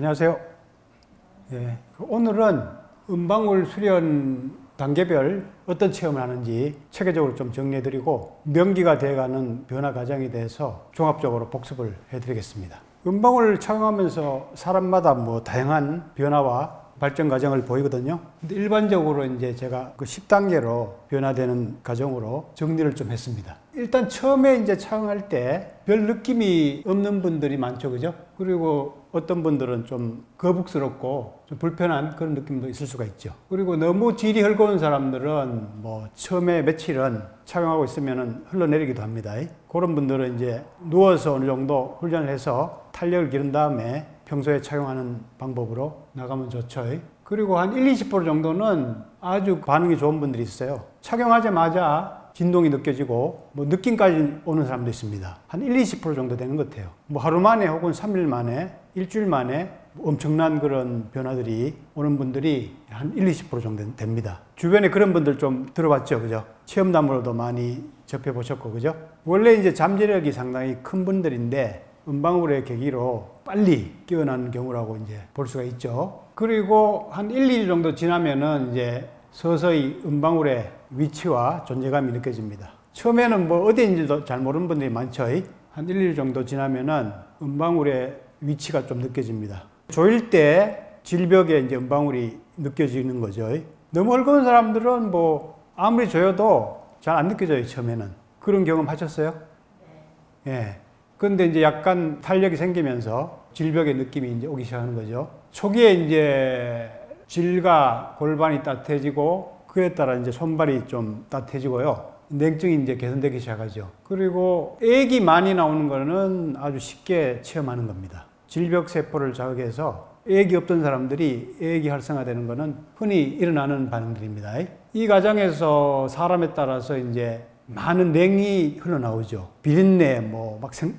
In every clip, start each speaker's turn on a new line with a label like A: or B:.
A: 안녕하세요. 예, 오늘은 음방울 수련 단계별 어떤 체험을 하는지 체계적으로 좀 정리해드리고 명기가 돼가는 변화 과정에 대해서 종합적으로 복습을 해드리겠습니다. 음방울 착용하면서 사람마다 다양한 변화와 발전 과정을 보이거든요. 근데 일반적으로 이제 제가 그 10단계로 변화되는 과정으로 정리를 좀 했습니다. 일단 처음에 이제 착용할 때 별 느낌이 없는 분들이 많죠, 그죠? 그리고 어떤 분들은 좀 거북스럽고 좀 불편한 그런 느낌도 있을 수가 있죠. 그리고 너무 질이 헐거운 사람들은 처음에 며칠은 착용하고 있으면 흘러내리기도 합니다. 그런 분들은 이제 누워서 어느 정도 훈련을 해서 탄력을 기른 다음에 평소에 착용하는 방법으로 나가면 좋죠. 그리고 한 1-20% 정도는 아주 반응이 좋은 분들이 있어요. 착용하자마자 진동이 느껴지고 느낌까지 오는 사람도 있습니다. 한 1-20% 정도 되는 것 같아요. 하루 만에 혹은 3일 만에, 일주일 만에 엄청난 그런 변화들이 오는 분들이 한 1-20% 정도 됩니다. 주변에 그런 분들 좀 들어봤죠, 그죠? 체험담으로도 많이 접해보셨고, 그죠? 원래 이제 잠재력이 상당히 큰 분들인데 음방울의 계기로 빨리 깨어나는 경우라고 이제 볼 수가 있죠. 그리고 한 1-2주 정도 지나면은 이제 서서히 음방울의 위치와 존재감이 느껴집니다. 처음에는 어디인지도 잘 모르는 분들이 많죠. 한 1-2주 정도 지나면은 음방울의 위치가 좀 느껴집니다. 조일 때 질벽에 이제 음방울이 느껴지는 거죠. 너무 헐거운 사람들은 아무리 조여도 잘 안 느껴져요, 처음에는. 그런 경험 하셨어요? 네. 예. 근데 이제 약간 탄력이 생기면서 질벽의 느낌이 이제 오기 시작하는 거죠. 초기에 이제 질과 골반이 따뜻해지고 그에 따라 이제 손발이 좀 따뜻해지고요. 냉증이 이제 개선되기 시작하죠. 그리고 액이 많이 나오는 거는 아주 쉽게 체험하는 겁니다. 질벽 세포를 자극해서 액이 없던 사람들이 액이 활성화되는 거는 흔히 일어나는 반응들입니다. 이 과정에서 사람에 따라서 이제 많은 냉이 흘러나오죠. 비린내,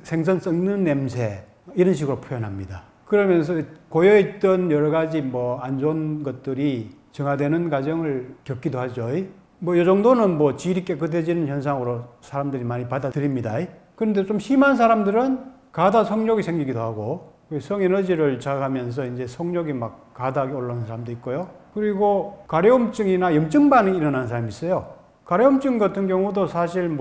A: 생선 썩는 냄새, 이런 식으로 표현합니다. 그러면서 고여있던 여러 가지 안 좋은 것들이 정화되는 과정을 겪기도 하죠. 이 정도는 질이 깨끗해지는 현상으로 사람들이 많이 받아들입니다. 그런데 좀 심한 사람들은 가다 성욕이 생기기도 하고, 성에너지를 자극하면서 이제 성욕이 가다하게 올라오는 사람도 있고요. 그리고 가려움증이나 염증 반응이 일어나는 사람이 있어요. 가려움증 같은 경우도 사실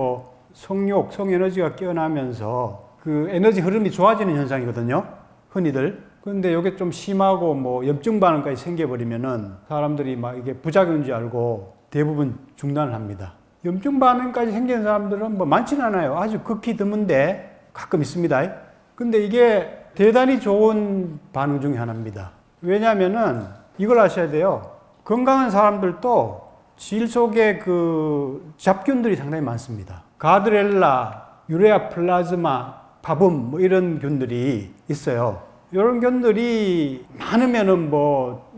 A: 성욕, 성에너지가 깨어나면서 그 에너지 흐름이 좋아지는 현상이거든요. 흔히들. 그런데 이게 좀 심하고 염증 반응까지 생겨버리면은 사람들이 이게 부작용인 줄 알고 대부분 중단을 합니다. 염증 반응까지 생기는 사람들은 많지는 않아요. 아주 극히 드문데 가끔 있습니다. 근데 이게 대단히 좋은 반응 중에 하나입니다. 왜냐하면은 이걸 아셔야 돼요. 건강한 사람들도 질 속에 그 잡균들이 상당히 많습니다. 가드렐라, 유레아 플라즈마, 파붐 이런 균들이 있어요. 이런 균들이 많으면은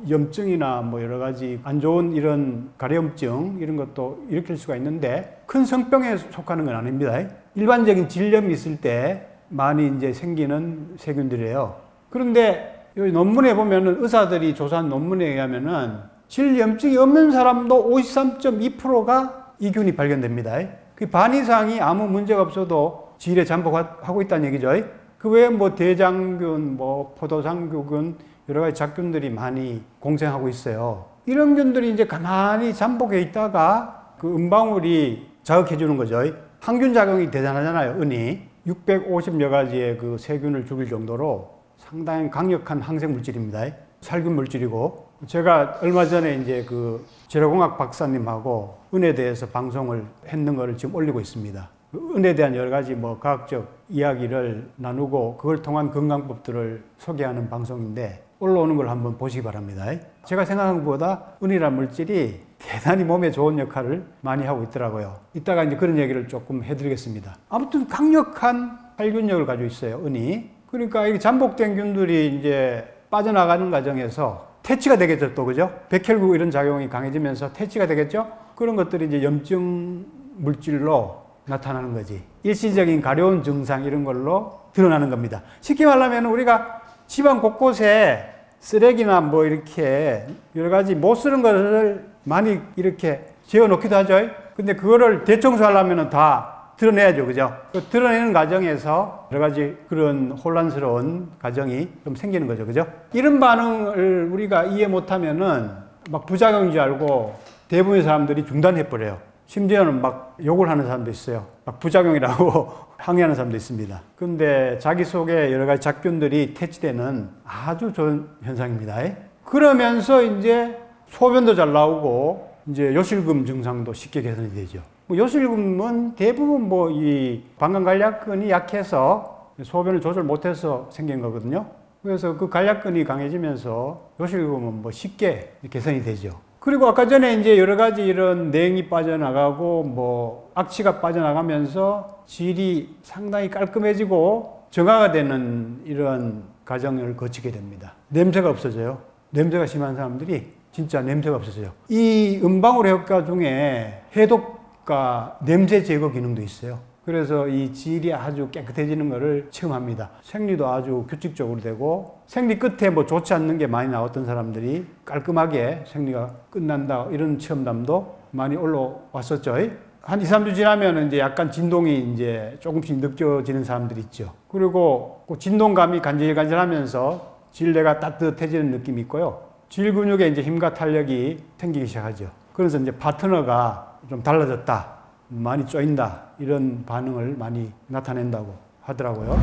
A: 염증이나 여러 가지 안 좋은 이런 가려움증 이런 것도 일으킬 수가 있는데 큰 성병에 속하는 건 아닙니다. 일반적인 질염이 있을 때 많이 이제 생기는 세균들이에요. 그런데 여기 논문에 보면은 의사들이 조사한 논문에 의하면은 질염증이 없는 사람도 53.2%가 이 균이 발견됩니다. 그 반 이상이 아무 문제가 없어도 질에 잠복하고 있다는 얘기죠. 그 외에 대장균, 포도상구균 여러 가지 잡균들이 많이 공생하고 있어요. 이런 균들이 이제 가만히 잠복해 있다가 그 음방울이 자극해 주는 거죠. 항균 작용이 대단하잖아요, 은이. 650여 가지의 그 세균을 죽일 정도로 상당히 강력한 항생 물질입니다. 살균 물질이고. 제가 얼마 전에 이제 그 재료공학 박사님하고 은에 대해서 방송을 했는 거를 지금 올리고 있습니다. 은에 대한 여러 가지 과학적 이야기를 나누고 그걸 통한 건강법들을 소개하는 방송인데 올라오는 걸 한번 보시기 바랍니다. 제가 생각한 것보다 은이라는 물질이 대단히 몸에 좋은 역할을 많이 하고 있더라고요. 이따가 이제 그런 얘기를 조금 해드리겠습니다. 아무튼 강력한 살균력을 가지고 있어요, 은이. 그러니까 이 잠복된 균들이 이제 빠져나가는 과정에서 퇴치가 되겠죠, 또, 그죠? 백혈구 이런 작용이 강해지면서 퇴치가 되겠죠? 그런 것들이 이제 염증 물질로 나타나는 거지. 일시적인 가려운 증상 이런 걸로 드러나는 겁니다. 쉽게 말하면 우리가 집안 곳곳에 쓰레기나 이렇게 여러 가지 못 쓰는 것을 많이 이렇게 재워 놓기도 하죠. 근데 그거를 대청소하려면 다 드러내야죠. 그죠? 그 드러내는 과정에서 여러 가지 그런 혼란스러운 과정이 좀 생기는 거죠. 그죠? 이런 반응을 우리가 이해 못하면은 막 부작용인 줄 알고 대부분의 사람들이 중단해버려요. 심지어는 막 욕을 하는 사람도 있어요. 막 부작용이라고 항의하는 사람도 있습니다. 근데 자기 속에 여러 가지 작균들이 퇴치되는 아주 좋은 현상입니다. 그러면서 이제 소변도 잘 나오고 이제 요실금 증상도 쉽게 개선이 되죠. 요실금은 대부분 이 방광간략근이 약해서 소변을 조절 못해서 생긴 거거든요. 그래서 그 간략근이 강해지면서 요실금은 쉽게 개선이 되죠. 그리고 아까 전에 이제 여러 가지 이런 내용이 빠져나가고 악취가 빠져나가면서 질이 상당히 깔끔해지고 정화가 되는 이런 과정을 거치게 됩니다. 냄새가 없어져요. 냄새가 심한 사람들이 진짜 냄새가 없어져요. 이 음방울 효과 중에 해독과 냄새 제거 기능도 있어요. 그래서 이 질이 아주 깨끗해지는 것을 체험합니다. 생리도 아주 규칙적으로 되고 생리 끝에 좋지 않는 게 많이 나왔던 사람들이 깔끔하게 생리가 끝난다 이런 체험담도 많이 올라왔었죠. 한 2, 3주 지나면 이제 약간 진동이 이제 조금씩 느껴지는 사람들이 있죠. 그리고 그 진동감이 간질간질하면서 질내가 따뜻해지는 느낌이 있고요. 질 근육에 이제 힘과 탄력이 생기기 시작하죠. 그래서 이제 파트너가 좀 달라졌다, 많이 쪼인다, 이런 반응을 많이 나타낸다고 하더라고요.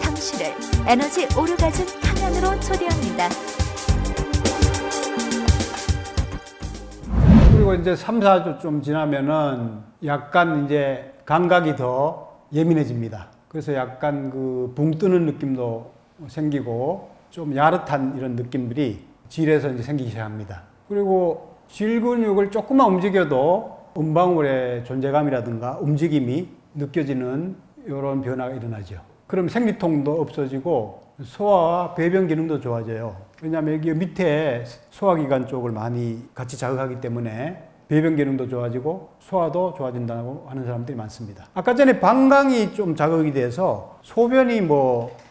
B: 당신을 에너지 오르가즘 탕양으로 초대합니다.
A: 그리고 이제 3, 4주 좀 지나면은 약간 이제 감각이 더 예민해집니다. 그래서 약간 붕 뜨는 느낌도 생기고 좀 야릇한 이런 느낌들이 질에서 이제 생기기 시작합니다. 그리고 질 근육을 조금만 움직여도 음방울의 존재감이라든가 움직임이 느껴지는 이런 변화가 일어나죠. 그럼 생리통도 없어지고 소화와 배변 기능도 좋아져요. 왜냐하면 여기 밑에 소화기관 쪽을 많이 같이 자극하기 때문에 배변 기능도 좋아지고 소화도 좋아진다고 하는 사람들이 많습니다. 아까 전에 방광이 좀 자극이 돼서 소변이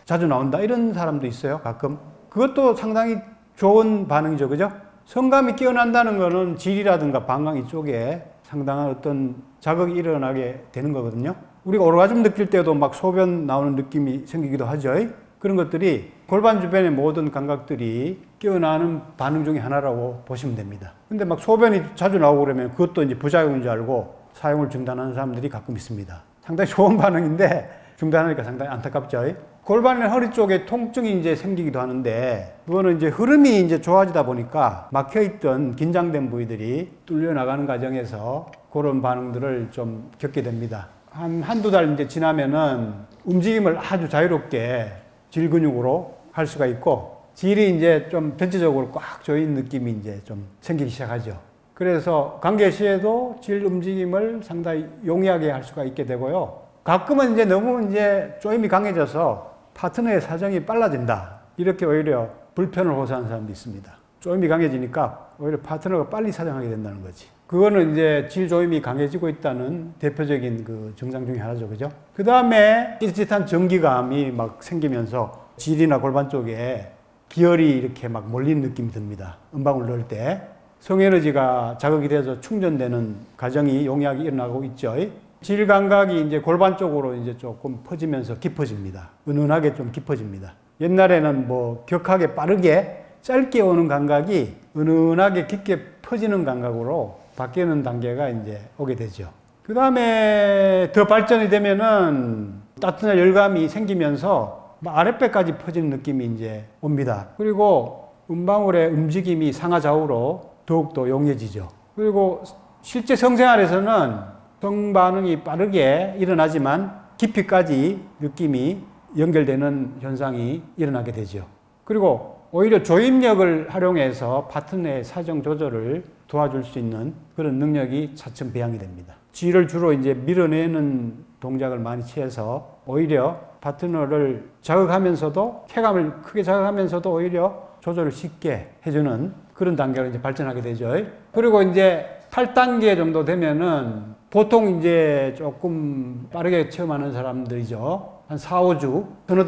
A: 자주 나온다 이런 사람도 있어요. 가끔. 그것도 상당히 좋은 반응이죠. 그죠? 성감이 깨어난다는 거는 질이라든가 방광 이쪽에 상당한 어떤 자극이 일어나게 되는 거거든요. 우리가 오르가즘 느낄 때도 소변 나오는 느낌이 생기기도 하죠. 그런 것들이 골반 주변의 모든 감각들이 깨어나는 반응 중에 하나라고 보시면 됩니다. 근데 소변이 자주 나오고 그러면 그것도 이제 부작용인 줄 알고 사용을 중단하는 사람들이 가끔 있습니다. 상당히 좋은 반응인데 중단하니까 상당히 안타깝죠. 골반이나 허리 쪽에 통증이 이제 생기기도 하는데 그거는 이제 흐름이 이제 좋아지다 보니까 막혀있던 긴장된 부위들이 뚫려 나가는 과정에서 그런 반응들을 좀 겪게 됩니다. 한두 달 이제 지나면은 움직임을 아주 자유롭게 질 근육으로 할 수가 있고 질이 이제 좀 전체적으로 꽉 조인 느낌이 이제 좀 생기기 시작하죠. 그래서 관계 시에도 질 움직임을 상당히 용이하게 할 수가 있게 되고요. 가끔은 이제 너무 이제 조임이 강해져서 파트너의 사정이 빨라진다. 이렇게 오히려 불편을 호소하는 사람도 있습니다. 조임이 강해지니까 오히려 파트너가 빨리 사정하게 된다는 거지. 그거는 이제 질 조임이 강해지고 있다는 대표적인 그 증상 중에 하나죠. 그죠? 그 다음에 찌릿한 전기감이 생기면서 질이나 골반 쪽에 기혈이 이렇게 몰리는 느낌이 듭니다. 음방울 넣을 때. 성에너지가 자극이 돼서 충전되는 과정이 용이하게 일어나고 있죠. 질 감각이 이제 골반 쪽으로 이제 조금 퍼지면서 깊어집니다. 은은하게 좀 깊어집니다. 옛날에는 격하게 빠르게 짧게 오는 감각이 은은하게 깊게 퍼지는 감각으로 바뀌는 단계가 이제 오게 되죠. 그 다음에 더 발전이 되면은 따뜻한 열감이 생기면서 아랫배까지 퍼지는 느낌이 이제 옵니다. 그리고 음방울의 움직임이 상하좌우로 더욱더 용이해지죠. 그리고 실제 성생활에서는 성반응이 빠르게 일어나지만 깊이까지 느낌이 연결되는 현상이 일어나게 되죠. 그리고 오히려 조임력을 활용해서 파트너의 사정 조절을 도와줄 수 있는 그런 능력이 차츰 배양이 됩니다. 질을 주로 이제 밀어내는 동작을 많이 취해서 오히려 파트너를 자극하면서도 쾌감을 크게 자극하면서도 오히려 조절을 쉽게 해주는 그런 단계로 이제 발전하게 되죠. 그리고 이제 8단계 정도 되면은 보통 이제 조금 빠르게 체험하는 사람들이죠. 한 4, 5주, 서너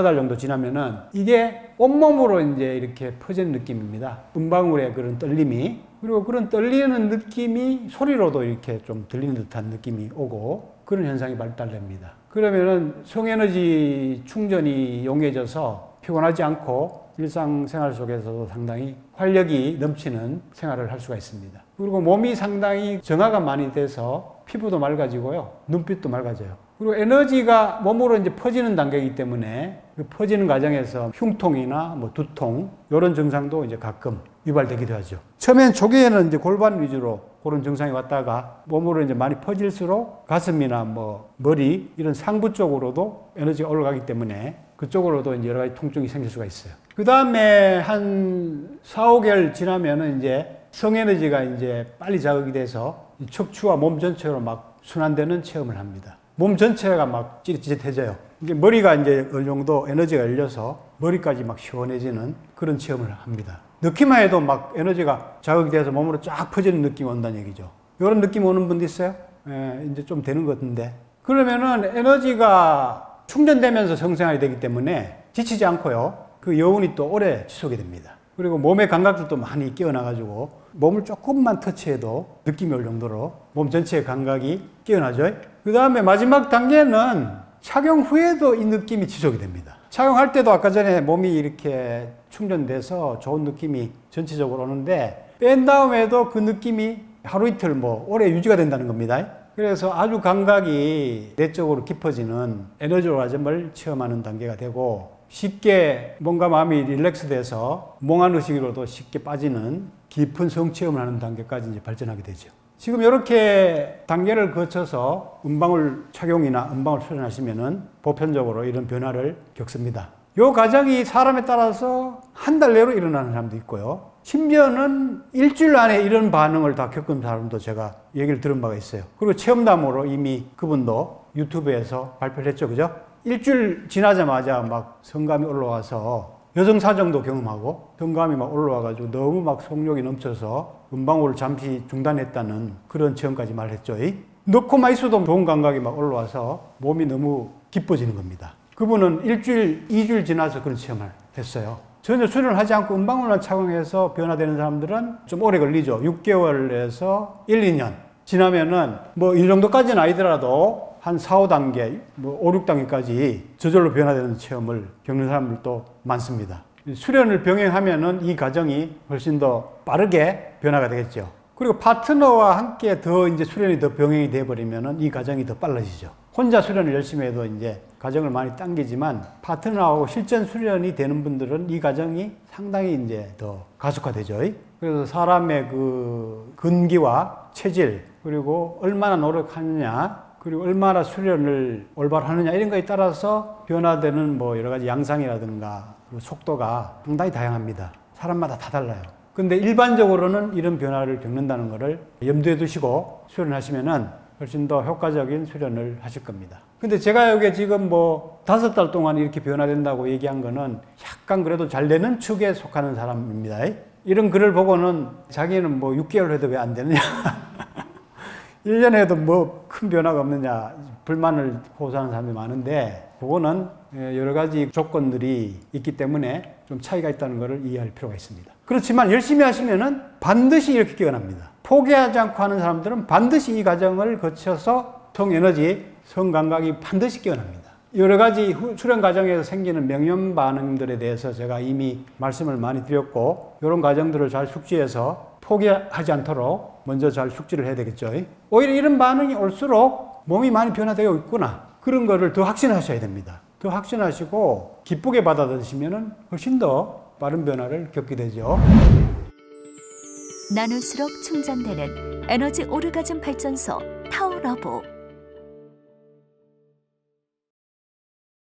A: 달 정도 지나면은 이게 온몸으로 이제 이렇게 퍼지는 느낌입니다. 음방울의 그런 떨림이. 그리고 그런 떨리는 느낌이 소리로도 이렇게 좀 들리는 듯한 느낌이 오고 그런 현상이 발달됩니다. 그러면은 성에너지 충전이 용이해져서 피곤하지 않고 일상생활 속에서도 상당히 활력이 넘치는 생활을 할 수가 있습니다. 그리고 몸이 상당히 정화가 많이 돼서 피부도 맑아지고요. 눈빛도 맑아져요. 그리고 에너지가 몸으로 이제 퍼지는 단계이기 때문에 그 퍼지는 과정에서 흉통이나 뭐 두통 이런 증상도 이제 가끔 유발되기도 하죠. 처음엔 초기에는 이제 골반 위주로 그런 증상이 왔다가 몸으로 이제 많이 퍼질수록 가슴이나 뭐 머리 이런 상부 쪽으로도 에너지가 올라가기 때문에 그쪽으로도 이제 여러 가지 통증이 생길 수가 있어요. 그 다음에 한 4, 5개월 지나면은 이제 성에너지가 이제 빨리 자극이 돼서 척추와 몸 전체로 막 순환되는 체험을 합니다. 몸 전체가 막 찌릿찌릿해져요. 이제 머리가 이제 어느 정도 에너지가 열려서 머리까지 막 시원해지는 그런 체험을 합니다. 넣기만 해도 막 에너지가 자극이 돼서 몸으로 쫙 퍼지는 느낌이 온다는 얘기죠. 이런 느낌 오는 분도 있어요? 예, 이제 좀 되는 것 같은데. 그러면은 에너지가 충전되면서 성생활이 되기 때문에 지치지 않고요. 그 여운이 또 오래 지속이 됩니다. 그리고 몸의 감각들도 많이 깨어나가지고 몸을 조금만 터치해도 느낌이 올 정도로 몸 전체의 감각이 깨어나죠. 그 다음에 마지막 단계는 착용 후에도 이 느낌이 지속이 됩니다. 착용할 때도 아까 전에 몸이 이렇게 충전돼서 좋은 느낌이 전체적으로 오는데 뺀 다음에도 그 느낌이 하루 이틀 뭐 오래 유지가 된다는 겁니다. 그래서 아주 감각이 내적으로 깊어지는 에너지 오라즘을 체험하는 단계가 되고 쉽게 뭔가 마음이 릴렉스 돼서 몽환 의식으로도 쉽게 빠지는 깊은 성체험을 하는 단계까지 이제 발전하게 되죠. 지금 이렇게 단계를 거쳐서 음방울 착용이나 음방울 수련하시면은 보편적으로 이런 변화를 겪습니다. 이 과정이 사람에 따라서 한 달 내로 일어나는 사람도 있고요. 심지어는 일주일 안에 이런 반응을 다 겪은 사람도 제가 얘기를 들은 바가 있어요. 그리고 체험담으로 이미 그분도 유튜브에서 발표를 했죠. 그죠? 일주일 지나자마자 막 성감이 올라와서 여성 사정도 경험하고 성감이 막 올라와가지고 너무 막 속력이 넘쳐서 음방울을 잠시 중단했다는 그런 체험까지 말했죠. 넣고만 있어도 좋은 감각이 막 올라와서 몸이 너무 기뻐지는 겁니다. 그분은 일주일, 2주일 지나서 그런 체험을 했어요. 전혀 수련을 하지 않고 음방울만 착용해서 변화되는 사람들은 좀 오래 걸리죠. 6개월에서 1, 2년 지나면은 뭐 이 정도까지는 아니더라도 한 4, 5단계, 뭐 5, 6단계까지 저절로 변화되는 체험을 겪는 사람들도 많습니다. 수련을 병행하면은 이 과정이 훨씬 더 빠르게 변화가 되겠죠. 그리고 파트너와 함께 더 이제 수련이 더 병행이 되어버리면은 이 과정이 더 빨라지죠. 혼자 수련을 열심히 해도 이제 과정을 많이 당기지만 파트너하고 실전 수련이 되는 분들은 이 과정이 상당히 이제 더 가속화되죠. 그래서 사람의 그 근기와 체질, 그리고 얼마나 노력하느냐, 그리고 얼마나 수련을 올바로 하느냐 이런 거에 따라서 변화되는 뭐 여러 가지 양상이라든가 속도가 상당히 다양합니다. 사람마다 다 달라요. 근데 일반적으로는 이런 변화를 겪는다는 것을 염두에 두시고 수련하시면은 훨씬 더 효과적인 수련을 하실 겁니다. 근데 제가 여기 지금 뭐 5달 동안 이렇게 변화된다고 얘기한 거는 약간 그래도 잘 되는 축에 속하는 사람입니다. 이런 글을 보고는 자기는 뭐 6개월 해도 왜 안 되느냐 1년 해도 뭐 큰 변화가 없느냐 불만을 호소하는 사람이 많은데 그거는 여러 가지 조건들이 있기 때문에 좀 차이가 있다는 것을 이해할 필요가 있습니다. 그렇지만 열심히 하시면은 반드시 이렇게 깨어납니다. 포기하지 않고 하는 사람들은 반드시 이 과정을 거쳐서 성에너지, 성감각이 반드시 깨어납니다. 여러 가지 수련 과정에서 생기는 명령 반응들에 대해서 제가 이미 말씀을 많이 드렸고 이런 과정들을 잘 숙지해서 포기하지 않도록 먼저 잘 숙지를 해야 되겠죠. 오히려 이런 반응이 올수록 몸이 많이 변화되어 있구나 그런 거를 더 확신하셔야 됩니다. 더 확신하시고 기쁘게 받아들이시면 훨씬 더 빠른 변화를 겪게 되죠.
B: 나눌수록 충전되는 에너지 오르가즘 발전소 타오러브.